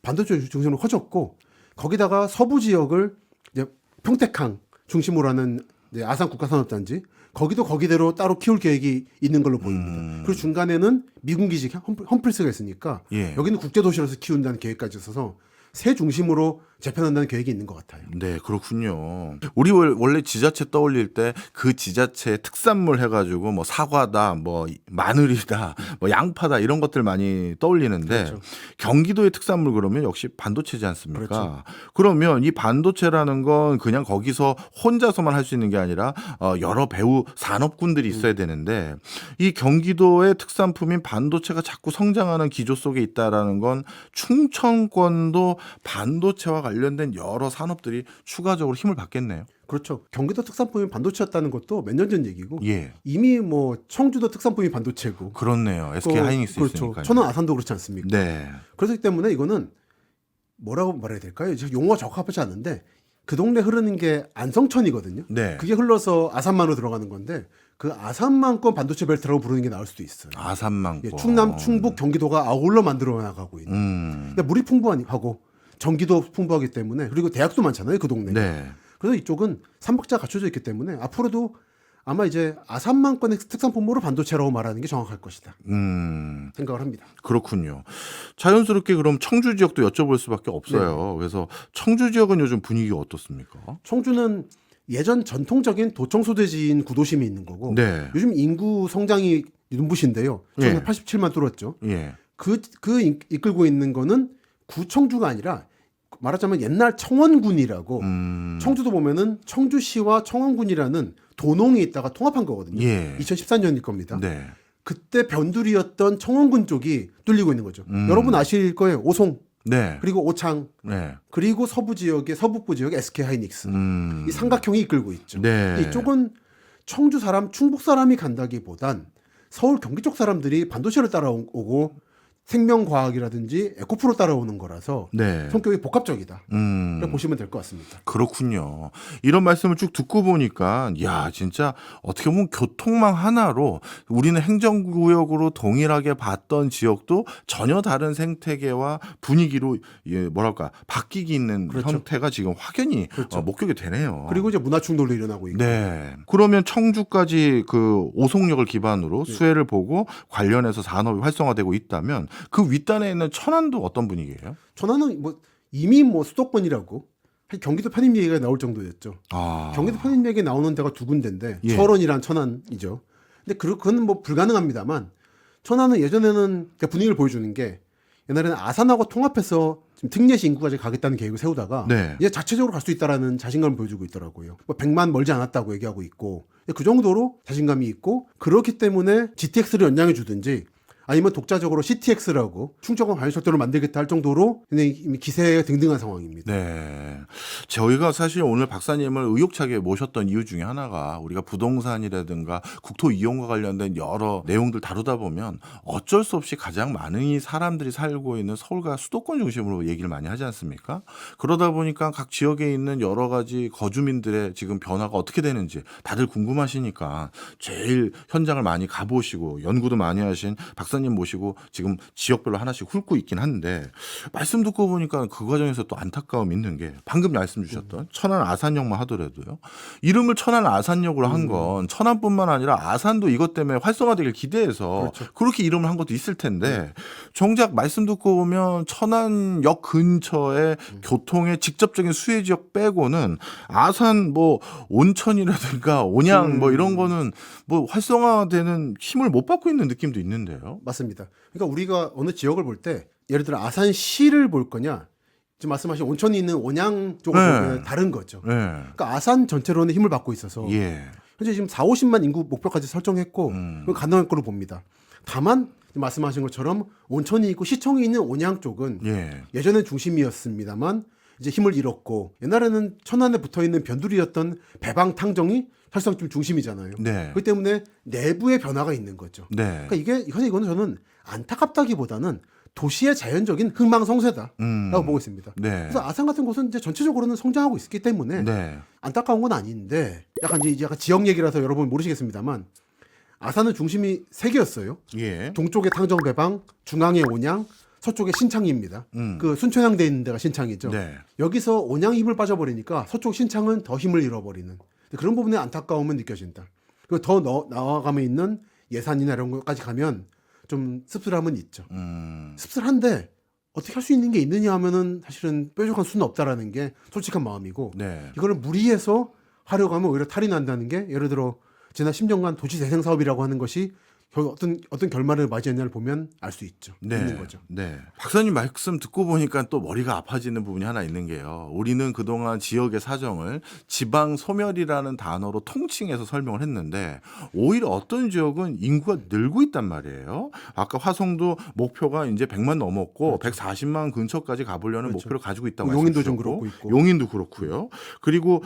반도체 중심으로 커졌고 거기다가 서부 지역을 이제 평택항 중심으로 하는 이제 아산 국가산업단지 거기도 거기대로 따로 키울 계획이 있는 걸로 보입니다. 그리고 중간에는 미군 기지 험플스가 있으니까 예. 여기는 국제도시로서 키운다는 계획까지 있어서 새 중심으로 재편한다는 계획이 있는 것 같아요. 네, 그렇군요. 우리 원래 지자체 떠올릴 때 그 지자체의 특산물 해가지고 뭐 사과다, 뭐 마늘이다, 뭐 양파다 이런 것들 많이 떠올리는데 그렇죠. 경기도의 특산물 그러면 역시 반도체지 않습니까? 그렇죠. 그러면 이 반도체라는 건 그냥 거기서 혼자서만 할 수 있는 게 아니라 여러 배후 산업군들이 있어야 되는데 이 경기도의 특산품인 반도체가 자꾸 성장하는 기조 속에 있다라는 건 충청권도 반도체와 관련된 여러 산업들이 추가적으로 힘을 받겠네요. 그렇죠. 경기도 특산품이 반도체였다는 것도 몇 년 전 얘기고 예. 이미 뭐 청주도 특산품이 반도체고 그렇네요. SK 또 하이닉스 그렇죠. 있으니까요. 천안 아산도 그렇지 않습니까? 네. 그렇기 때문에 이거는 뭐라고 말해야 될까요? 용어가 적합하지 않은데 그 동네 흐르는 게 안성천이거든요. 네. 그게 흘러서 아산만으로 들어가는 건데 그 아산만권 반도체 벨트라고 부르는 게 나을 수도 있어요. 아산만권. 예, 충남, 충북, 경기도가 아울러 만들어 나가고 있는. 그러니까 물이 풍부하고 전기도 풍부하기 때문에 그리고 대학도 많잖아요. 그 동네. 네. 그래서 이쪽은 삼박자가 갖춰져 있기 때문에 앞으로도 아마 이제 아산만권의 특산품으로 반도체라고 말하는 게 정확할 것이다. 생각을 합니다. 그렇군요. 자연스럽게 그럼 청주 지역도 여쭤볼 수밖에 없어요. 그래서 청주 지역은 요즘 분위기가 어떻습니까? 청주는 예전 전통적인 도청 소재지인 구도심이 있는 거고 네. 요즘 인구 성장이 눈부신데요. 예. 87만 뚫었죠. 예. 그 이끌고 있는 거는 구청주가 아니라 말하자면 옛날 청원군이라고 청주도 보면은 청주시와 청원군이라는 도농이 있다가 통합한 거거든요. 예. 2014년일 겁니다. 네. 그때 변두리였던 청원군 쪽이 뚫리고 있는 거죠. 여러분 아실 거예요. 오송 네. 그리고 오창 네. 그리고 서북부 지역의 SK 하이닉스 이 삼각형이 이끌고 있죠. 네. 이쪽은 청주 사람, 충북 사람이 간다기보단 서울 경기 쪽 사람들이 반도체를 따라오고 생명과학이라든지 에코프로 따라오는 거라서 네. 성격이 복합적이다. 그렇게 보시면 될 것 같습니다. 그렇군요. 이런 말씀을 쭉 듣고 보니까 야 진짜 어떻게 보면 교통망 하나로 우리는 행정구역으로 동일하게 봤던 지역도 전혀 다른 생태계와 분위기로 뭐랄까 바뀌기 있는 그렇죠. 형태가 지금 확연히 그렇죠. 목격이 되네요. 그리고 이제 문화 충돌도 일어나고 있고. 네. 그러면 청주까지 그 오송역을 기반으로 네. 수혜를 보고 관련해서 산업이 활성화되고 있다면 그 윗단에 있는 천안도 어떤 분위기예요? 천안은 뭐 이미 뭐 수도권이라고 경기도 편입 얘기가 나올 정도였죠. 아. 경기도 편입 얘기 나오는 데가 두 군데인데 예. 철원이란 천안이죠. 근데 그거는 뭐 불가능합니다만 천안은 예전에는 분위기를 보여주는 게 옛날에는 아산하고 통합해서 지금 특례시 인구까지 가겠다는 계획을 세우다가 네. 이제 자체적으로 갈 수 있다라는 자신감을 보여주고 있더라고요. 뭐 100만 멀지 않았다고 얘기하고 있고 그 정도로 자신감이 있고 그렇기 때문에 GTX를 연장해 주든지 아니면 독자적으로 CTX라고 충청권 관유철도를 만들겠다 할 정도로 이미 기세가 등등한 상황입니다. 네. 저희가 사실 오늘 박사님을 의욕차게 모셨던 이유 중에 하나가 우리가 부동산이라든가 국토 이용과 관련된 여러 내용들 다루다 보면 어쩔 수 없이 가장 많은 사람들이 살고 있는 서울과 수도권 중심으로 얘기를 많이 하지 않습니까? 그러다 보니까 각 지역에 있는 여러 가지 거주민들의 지금 변화가 어떻게 되는지 다들 궁금하시니까 제일 현장을 많이 가보시고 연구도 많이 하신 박사님 모시고 지금 지역별로 하나씩 훑고 있긴 한데 말씀 듣고 보니까 그 과정에서 또 안타까움이 있는 게 방금 말씀 주셨던 천안 아산역만 하더라도요. 이름을 천안 아산역으로 한 건 천안뿐만 아니라 아산도 이것 때문에 활성화되길 기대해서 그렇죠. 그렇게 이름을 한 것도 있을 텐데 정작 말씀 듣고 보면 천안역 근처에 교통의 직접적인 수혜 지역 빼고는 아산 뭐 온천이라든가 온양 뭐 이런 거는 뭐 활성화되는 힘을 못 받고 있는 느낌도 있는데요. 맞습니다. 그러니까 우리가 어느 지역을 볼 때 예를 들어 아산시를 볼 거냐 지금 말씀하신 온천이 있는 온양 쪽을 네. 보면 다른 거죠. 네. 그러니까 아산 전체로는 힘을 받고 있어서 예. 현재 지금 4, 50만 인구 목표까지 설정했고 그건 가능할 거로 봅니다. 다만 말씀하신 것처럼 온천이 있고 시청이 있는 온양 쪽은 예. 예전엔 중심이었습니다만 이제 힘을 잃었고 옛날에는 천안에 붙어 있는 변두리였던 배방 탕정이 사실상 좀 중심이잖아요. 네. 그렇기 때문에 내부의 변화가 있는 거죠. 네. 그러니까 이거는 저는 안타깝다기보다는 도시의 자연적인 흥망성쇠다라고 보고 있습니다. 네. 그래서 아산 같은 곳은 이제 전체적으로는 성장하고 있기 때문에 네. 안타까운 건 아닌데 약간 이제 약간 지역 얘기라서 여러분 모르시겠습니다만 아산은 중심이 세 개였어요. 예. 동쪽에 탕정배방, 중앙에 온양, 서쪽에 신창입니다. 그 순천향돼 있는 데가 신창이죠. 네. 여기서 온양 힘을 빠져버리니까 서쪽 신창은 더 힘을 잃어버리는 그런 부분에 안타까움은 느껴진다. 그리고 더 나아가면 있는 예산이나 이런 것까지 가면 좀 씁쓸함은 있죠. 씁쓸한데 어떻게 할 수 있는 게 있느냐 하면은 사실은 뾰족한 수는 없다라는 게 솔직한 마음이고 네. 이거를 무리해서 하려고 하면 오히려 탈이 난다는 게 예를 들어 지난 10년간 도시 재생 사업이라고 하는 것이 어떤 결말을 맞이했냐를 보면 알 수 있죠. 있는 거죠. 네. 박사님 말씀 듣고 보니까 또 머리가 아파지는 부분이 하나 있는 게요. 우리는 그동안 지역의 사정을 지방 소멸이라는 단어로 통칭해서 설명을 했는데 오히려 어떤 지역은 인구가 늘고 있단 말이에요. 아까 화성도 목표가 이제 100만 넘었고 140만 근처까지 가보려는 그렇죠. 목표를 가지고 있다고 용인도 말씀 좀 주셨고, 그렇고 있고. 용인도 그렇고요. 그리고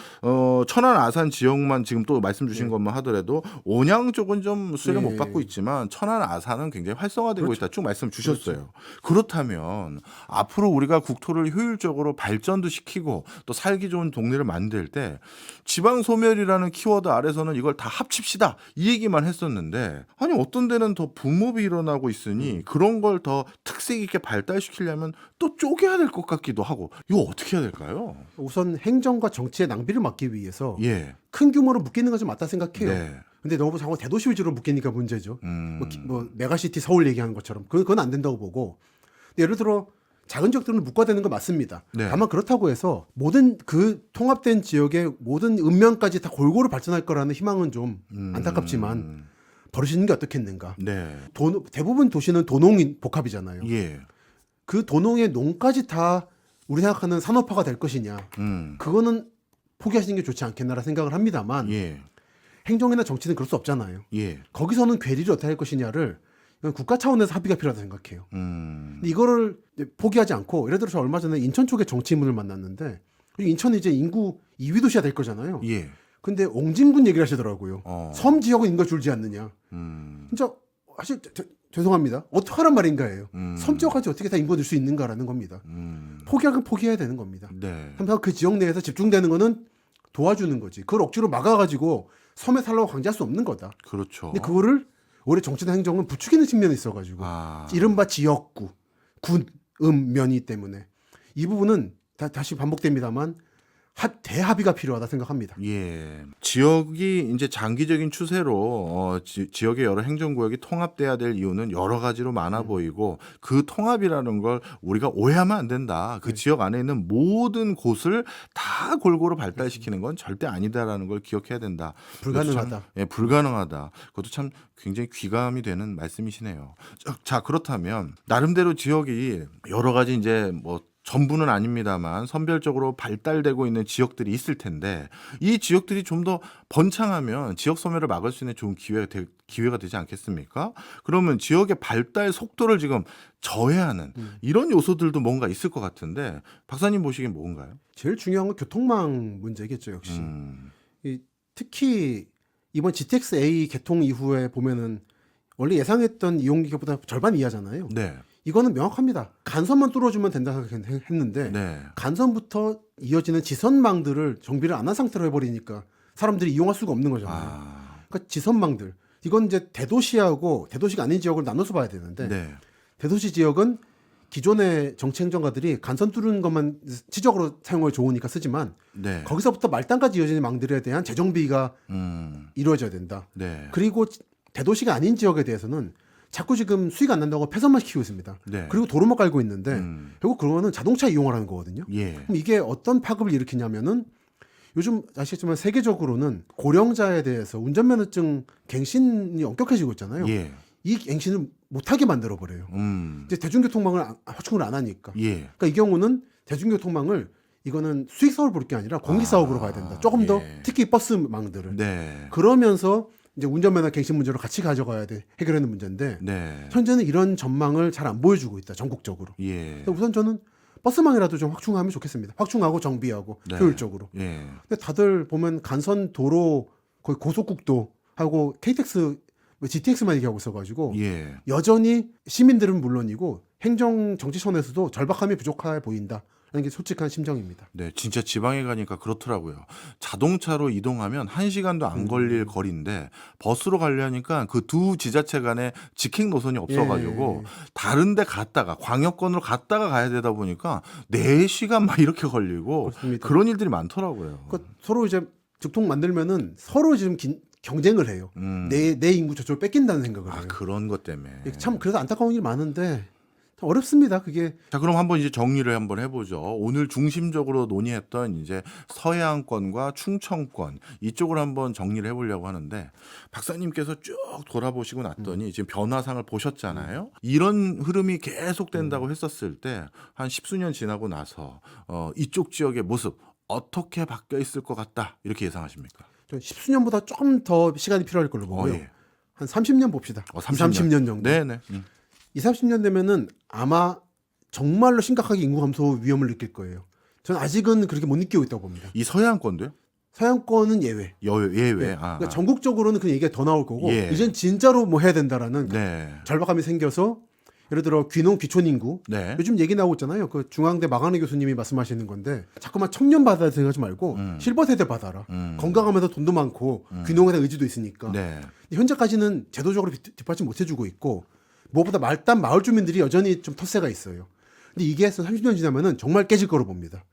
천안 아산 지역만 지금 또 말씀 주신 것만 하더라도 온양 쪽은 좀 수혜를 네. 못 받고 있죠. 있지만 천안 아산은 굉장히 활성화되고 그렇죠. 있다 쭉 말씀 주셨어요. 그렇다면 앞으로 우리가 국토를 효율적으로 발전도 시키고 또 살기 좋은 동네를 만들 때 지방 소멸이라는 키워드 아래서는 이걸 다 합칩시다 이 얘기만 했었는데 아니 어떤 데는 더 붐업이 일어나고 있으니 그런 걸 더 특색 있게 발달시키려면 또 쪼개야 될 것 같기도 하고 이거 어떻게 해야 될까요? 우선 행정과 정치의 낭비를 막기 위해서 예. 큰 규모로 묶이는 건 좀 맞다 생각해요. 네. 근데 너무 자꾸 대도시 위주로 묶이니까 문제죠. 음. 뭐 메가시티 서울 얘기하는 것처럼 그건 안 된다고 보고. 근데 예를 들어 작은 지역들은 묶어야 되는 건 맞습니다. 네. 다만 그렇다고 해서 모든 그 통합된 지역의 모든 읍면까지 다 골고루 발전할 거라는 희망은 좀 안타깝지만 버리시는 게 어떻겠는가. 네. 대부분 도시는 도농 복합이잖아요. 예. 그 도농의 농까지 다 우리 생각하는 산업화가 될 것이냐. 그거는 포기하시는 게 좋지 않겠나라 생각을 합니다만 예. 행정이나 정치는 그럴 수 없잖아요. 예. 거기서는 괴리를 어떻게 할 것이냐를 이건 국가 차원에서 합의가 필요하다고 생각해요. 근데 이거를 이제 포기하지 않고 예를 들어서 얼마 전에 인천 쪽에 정치인분을 만났는데 인천이 이제 인구 2위 도시가 될 거잖아요. 예. 근데 옹진군 얘기를 하시더라고요. 섬 지역은 인구가 줄지 않느냐. 음. 진짜 사실 죄송합니다. 어떡하란 말인가예요. 섬 지역까지 어떻게 다 인구가 늘 수 있는가라는 겁니다. 포기하긴 포기해야 되는 겁니다. 네. 항상 그 지역 내에서 집중되는 거는 도와주는 거지. 그걸 억지로 막아가지고 섬에 살라고 강제할 수 없는 거다. 그렇죠. 근데 그거를 올해 정치나 행정은 부추기는 측면이 있어가지고 아. 이른바 지역구, 군, 면이 때문에 이 부분은 다시 반복됩니다만 대합의가 필요하다 생각합니다. 예. 지역이 이제 장기적인 추세로 지역의 여러 행정구역이 통합돼야 될 이유는 여러 가지로 많아 보이고 그 통합이라는 걸 우리가 오해하면 안 된다. 그 지역 안에 있는 모든 곳을 다 골고루 발달시키는 건 절대 아니다라는 걸 기억해야 된다. 불가능하다. 참, 예, 불가능하다. 그것도 참 굉장히 귀감이 되는 말씀이시네요. 자, 그렇다면 나름대로 지역이 여러 가지 이제 뭐 전부는 아닙니다만 선별적으로 발달되고 있는 지역들이 있을 텐데 이 지역들이 좀 더 번창하면 지역 소멸을 막을 수 있는 좋은 기회가 되지 않겠습니까? 그러면 지역의 발달 속도를 지금 저해하는 이런 요소들도 뭔가 있을 것 같은데 박사님 보시기엔 뭔가요? 제일 중요한 건 교통망 문제겠죠, 역시. 특히 이번 GTX-A 개통 이후에 보면은 원래 예상했던 이용기보다 절반 이하잖아요. 네. 이거는 명확합니다. 간선만 뚫어주면 된다고 생각했는데 네. 간선부터 이어지는 지선망들을 정비를 안 한 상태로 해버리니까 사람들이 이용할 수가 없는 거잖아요. 그러니까 지선망들 이건 이제 대도시하고 대도시가 아닌 지역을 나눠서 봐야 되는데 네. 대도시 지역은 기존의 정치행정가들이 간선 뚫는 것만 지적으로 사용하기 좋으니까 쓰지만 네. 거기서부터 말단까지 이어지는 망들에 대한 재정비가 이루어져야 된다. 네. 그리고 대도시가 아닌 지역에 대해서는 자꾸 지금 수익 안 난다고 폐선만 시키고 있습니다. 네. 그리고 도로만 깔고 있는데 결국 그거는 자동차 이용하라는 거거든요. 예. 그럼 이게 어떤 파급을 일으키냐면은 요즘 아시겠지만 세계적으로는 고령자에 대해서 운전면허증 갱신이 엄격해지고 있잖아요. 예. 이 갱신을 못하게 만들어 버려요. 이제 대중교통망을 확충을 안 하니까. 예. 그러니까 이 경우는 대중교통망을 이거는 수익 사업을 볼 게 아니라 공익 사업으로 봐야 된다. 조금 더 예. 특히 버스망들을. 네. 그러면서 이제 운전면허 갱신 문제로 같이 가져가야 돼 해결하는 문제인데 네. 현재는 이런 전망을 잘 안 보여주고 있다 전국적으로. 예. 그래서 우선 저는 버스망이라도 좀 확충하면 좋겠습니다. 확충하고 정비하고 네. 효율적으로. 예. 근데 다들 보면 간선 도로 거의 고속국도 하고 KTX, GTX만 얘기하고 있어가지고 예. 여전히 시민들은 물론이고 행정 정치선에서도 절박함이 부족해 보인다. 라는 게 솔직한 심정입니다. 네, 진짜 지방에 가니까 그렇더라고요. 자동차로 이동하면 1시간도 안 걸릴 거리인데 버스로 가려니까 그 두 지자체 간에 직행 노선이 없어가지고 예. 다른 데 갔다가 광역권으로 갔다가 가야 되다 보니까 4시간 막 이렇게 걸리고 그렇습니다. 그런 일들이 많더라고요. 그러니까 서로 이제 직통 만들면은 서로 지금 경쟁을 해요. 내 인구 저쪽을 뺏긴다는 생각을 해요. 그런 것 때문에. 참 그래서 안타까운 일이 많은데 참 어렵습니다. 그게. 자, 그럼 한번 이제 정리를 한번 해보죠. 오늘 중심적으로 논의했던 이제 서해안권과 충청권 이쪽을 한번 정리를 해보려고 하는데 박사님께서 쭉 돌아보시고 났더니 지금 변화상을 보셨잖아요. 이런 흐름이 계속된다고 했었을 때 한 10수년 지나고 나서 이쪽 지역의 모습 어떻게 바뀌어 있을 것 같다 이렇게 예상하십니까? 10수년보다 조금 더 시간이 필요할 걸로 보고요. 예. 한 30년 봅시다. 30년 정도. 네네. 30년 되면은 아마 정말로 심각하게 인구 감소 위험을 느낄 거예요. 저는 아직은 그렇게 못 느끼고 있다고 봅니다. 이 서해안권도요? 서양권은 예외. 예외. 네. 아, 그러니까 전국적으로는 그 얘기가 더 나올 거고 예. 이젠 진짜로 뭐 해야 된다라는 네. 절박함이 생겨서 예를 들어 귀농 귀촌 인구 네. 요즘 얘기 나오고 있잖아요. 그 중앙대 마강래 교수님이 말씀하시는 건데 자꾸만 청년 받아야 생각하지 말고 실버 세대 받아라. 건강하면서 돈도 많고 귀농에 대한 의지도 있으니까. 네. 근데 현재까지는 제도적으로 뒷받침 못 해주고 있고 무엇보다 말단 마을 주민들이 여전히 좀 텃세가 있어요. 근데 이게 30년 지나면은 정말 깨질 거로 봅니다.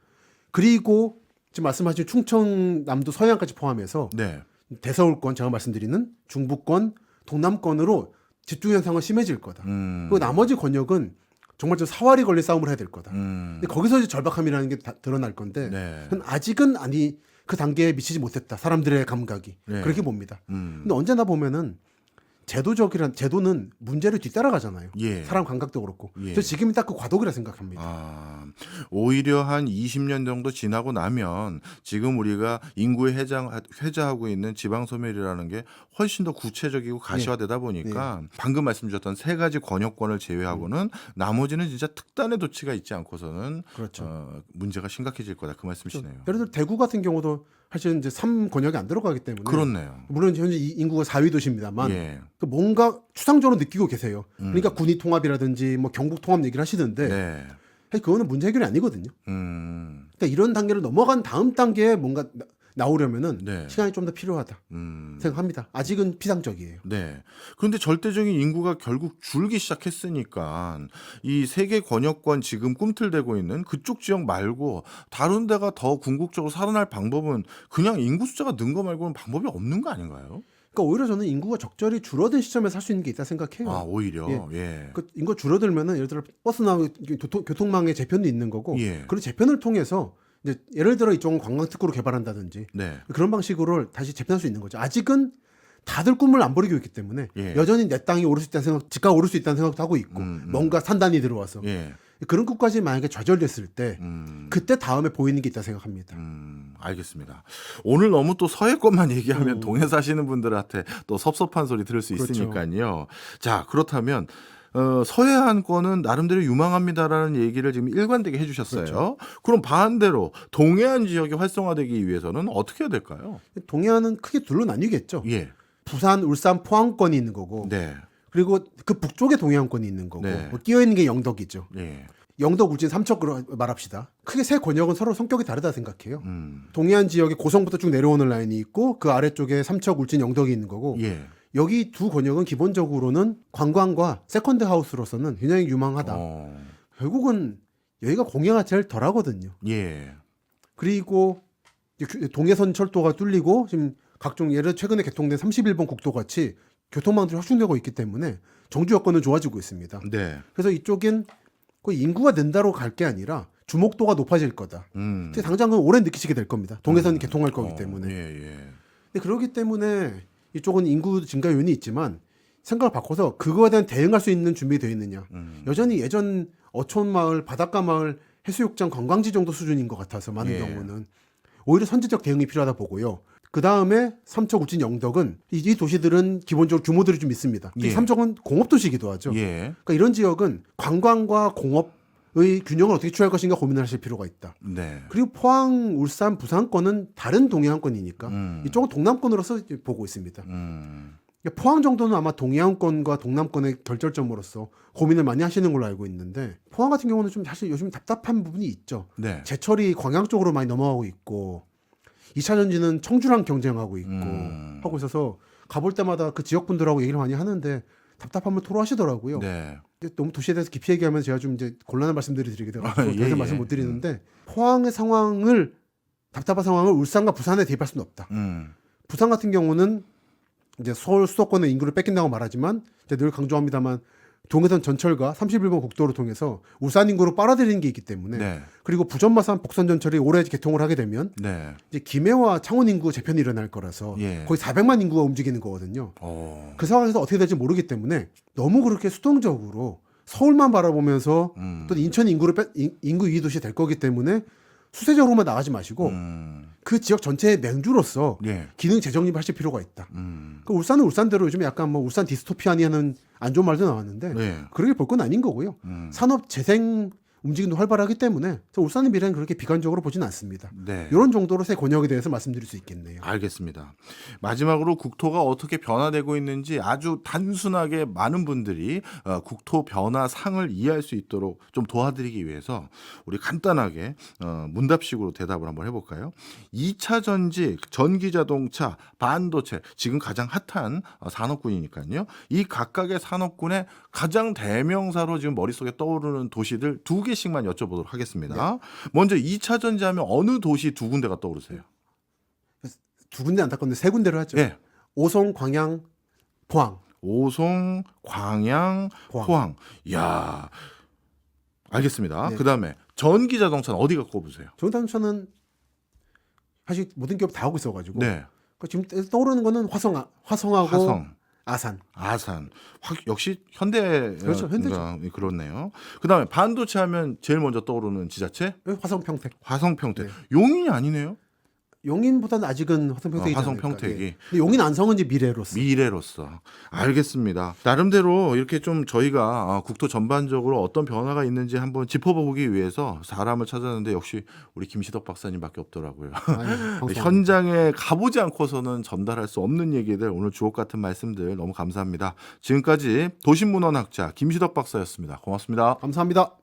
그리고 지금 말씀하신 충청남도 서해안까지 포함해서 네. 대서울권 제가 말씀드리는 중부권, 동남권으로 집중 현상은 심해질 거다. 그리고 나머지 권역은 정말 좀 사활이 걸린 싸움을 해야 될 거다. 근데 거기서 이제 절박함이라는 게 드러날 건데 네. 그건 아직은 그 단계에 미치지 못했다. 사람들의 감각이 네. 그렇게 봅니다. 근데 언제나 보면은 제도는 문제를 뒤따라가잖아요. 예. 사람 감각도 그렇고. 예. 그래서 지금이 딱 그 과도기라 생각합니다. 아, 오히려 한 20년 정도 지나고 나면 지금 우리가 인구에 회자하고 있는 지방소멸이라는 게 훨씬 더 구체적이고 가시화되다 보니까 방금 말씀 주셨던 세 가지 권역권을 제외하고는 나머지는 진짜 특단의 조치가 있지 않고서는 그렇죠. 문제가 심각해질 거다 그 말씀이시네요. 예를 들어 대구 같은 경우도 사실은 이제 3권역이 안 들어가기 때문에 그렇네요. 물론 현재 인구가 4위 도시입니다만 예. 뭔가 추상적으로 느끼고 계세요. 그러니까 군위 통합이라든지 뭐 경북 통합 얘기를 하시는데 네. 사실 그거는 문제 해결이 아니거든요. 그러니까 이런 단계를 넘어간 다음 단계에 뭔가 나오려면은 네. 시간이 좀 더 필요하다 생각합니다. 아직은 피상적이에요. 네. 그런데 절대적인 인구가 결국 줄기 시작했으니까 이 세계 권역권 지금 꿈틀대고 있는 그쪽 지역 말고 다른 데가 더 궁극적으로 살아날 방법은 그냥 인구 숫자가 는 거 말고는 방법이 없는 거 아닌가요? 그러니까 오히려 저는 인구가 적절히 줄어든 시점에서 할 수 있는 게 있다 생각해요. 아, 오히려. 예. 예. 그 인구가 줄어들면은 예를 들어 버스나 교통망의 재편도 있는 거고 예. 그런 재편을 통해서 이제 예를 들어 이쪽은 관광 특구로 개발한다든지 네. 그런 방식으로 다시 재편할 수 있는 거죠. 아직은 다들 꿈을 안 버리고 있기 때문에 예. 여전히 내 땅이 오를 수 있다는 생각, 집값 오를 수 있다는 생각도 하고 있고 뭔가 산단이 들어와서 예. 그런 것까지 만약에 좌절됐을 때 그때 다음에 보이는 게 있다 생각합니다. 알겠습니다. 오늘 너무 또 서해권만 얘기하면 동해 사시는 분들한테 또 섭섭한 소리 들을 수 그렇죠. 있으니까요. 자, 그렇다면 서해안권은 나름대로 유망합니다라는 얘기를 지금 일관되게 해주셨어요. 그렇죠. 그럼 반대로 동해안 지역이 활성화되기 위해서는 어떻게 해야 될까요? 동해안은 크게 둘로 나뉘겠죠. 예. 부산, 울산, 포항권이 있는 거고 네. 그리고 그 북쪽에 동해안권이 있는 거고 네. 뭐 끼어 있는 게 영덕이죠. 예. 영덕, 울진, 삼척으로 말합시다. 크게 세 권역은 서로 성격이 다르다 생각해요. 음. 동해안 지역에 고성부터 쭉 내려오는 라인이 있고 그 아래쪽에 삼척, 울진, 영덕이 있는 거고 예. 여기 두 권역은 기본적으로는 관광과 세컨드 하우스로서는 굉장히 유망하다. 결국은 여기가 공해가 제일 덜하거든요. 예. 그리고 동해선 철도가 뚫리고 지금 각종 예를 최근에 개통된 31번 국도 같이 교통망들이 확충되고 있기 때문에 정주 여건은 좋아지고 있습니다. 네. 그래서 이쪽엔 그 인구가 는다로 갈 게 아니라 주목도가 높아질 거다. 근데 당장은 오래 느끼시게 될 겁니다. 동해선이 개통할 거기 때문에. 예. 근데 그렇기 때문에 이쪽은 인구 증가 요인이 있지만 생각을 바꿔서 그거에 대한 대응할 수 있는 준비가 되어 있느냐. 여전히 예전 어촌마을, 바닷가마을, 해수욕장, 관광지 정도 수준인 것 같아서 많은 경우는 오히려 선제적 대응이 필요하다 보고요. 그 다음에 삼척, 울진, 영덕은 이 도시들은 기본적으로 규모들이 좀 있습니다. 예. 삼척은 공업도시이기도 하죠. 예. 그러니까 이런 지역은 관광과 공업의 균형을 어떻게 취할 것인가 고민을 하실 필요가 있다. 네. 그리고 포항, 울산, 부산권은 다른 동해안권이니까 이쪽은 동남권으로서 보고 있습니다. 그러니까 포항 정도는 아마 동해안권과 동남권의 결절점으로서 고민을 많이 하시는 걸로 알고 있는데 포항 같은 경우는 좀 사실 요즘 답답한 부분이 있죠. 네. 제철이 광양 쪽으로 많이 넘어가고 있고 2차 전지는 청주랑 경쟁하고 있고 하고 있어서 가볼 때마다 그 지역 분들하고 얘기를 많이 하는데 답답함을 토로하시더라고요. 네. 너무 도시에 대해서 깊이 얘기하면 제가 좀 이제 곤란한 말씀들을 드리게 돼가지고 더 이상 말씀 못 드리는데 포항의 상황을 답답한 상황을 울산과 부산에 대입할 수는 없다. 부산 같은 경우는 이제 서울 수도권의 인구를 뺏긴다고 말하지만 이제 늘 강조합니다만 동해선 전철과 31번 국도를 통해서 울산 인구를 빨아들이는 게 있기 때문에 네. 그리고 부전마산 복선 전철이 올해 개통을 하게 되면 네. 이제 김해와 창원 인구 재편이 일어날 거라서 예. 거의 400만 인구가 움직이는 거거든요. 그 상황에서 어떻게 될지 모르기 때문에 너무 그렇게 수동적으로 서울만 바라보면서 또 인천 인구 2위 도시 될 거기 때문에 수세적으로만 나가지 마시고 그 지역 전체의 맹주로서 예. 기능 재정립하실 필요가 있다. 그 울산은 울산대로 요즘 약간 뭐 울산 디스토피아니 하는 안 좋은 말도 나왔는데 네. 그렇게 볼 건 아닌 거고요. 산업 재생 움직임도 활발하기 때문에 그래서 울산의 미래는 그렇게 비관적으로 보지는 않습니다. 네. 이런 정도로 새 권역에 대해서 말씀드릴 수 있겠네요. 알겠습니다. 마지막으로 국토가 어떻게 변화되고 있는지 아주 단순하게 많은 분들이 국토 변화 상을 이해할 수 있도록 좀 도와드리기 위해서 우리 간단하게 문답식으로 대답을 한번 해볼까요? 2차 전지, 전기자동차, 반도체 지금 가장 핫한 산업군이니까요. 이 각각의 산업군의 가장 대명사로 지금 머릿속에 떠오르는 도시들 2개씩만 여쭤보도록 하겠습니다. 먼저 2차 전지하면 어느 도시 2군데가 떠오르세요? 2군데 안타까운데 3군데로 하죠. 예. 오송, 광양, 포항. 오송, 광양, 포항. 이야, 알겠습니다. 네. 그다음에 전기 자동차는 어디가 꼽으세요? 전기자동차는 사실 모든 기업 다 하고 있어가지고 네, 지금 떠오르는 거는 화성하고 화성, 아산. 아산. 역시 현대. 그렇죠, 현대죠. 그렇네요. 그다음에 반도체 하면 제일 먼저 떠오르는 지자체? 화성 평택. 화성 평택. 네. 용인이 아니네요. 용인보다는 아직은 화성 평택이지 화성 않을까. 평택이. 예. 근데 용인 안성은 이제 미래로서. 미래로서. 알겠습니다. 나름대로 이렇게 좀 저희가 국토 전반적으로 어떤 변화가 있는지 한번 짚어보기 위해서 사람을 찾았는데 역시 우리 김시덕 박사님밖에 없더라고요. 현장에 가보지 않고서는 전달할 수 없는 얘기들, 오늘 주옥 같은 말씀들 너무 감사합니다. 지금까지 도시문헌학자 김시덕 박사였습니다. 고맙습니다. 감사합니다.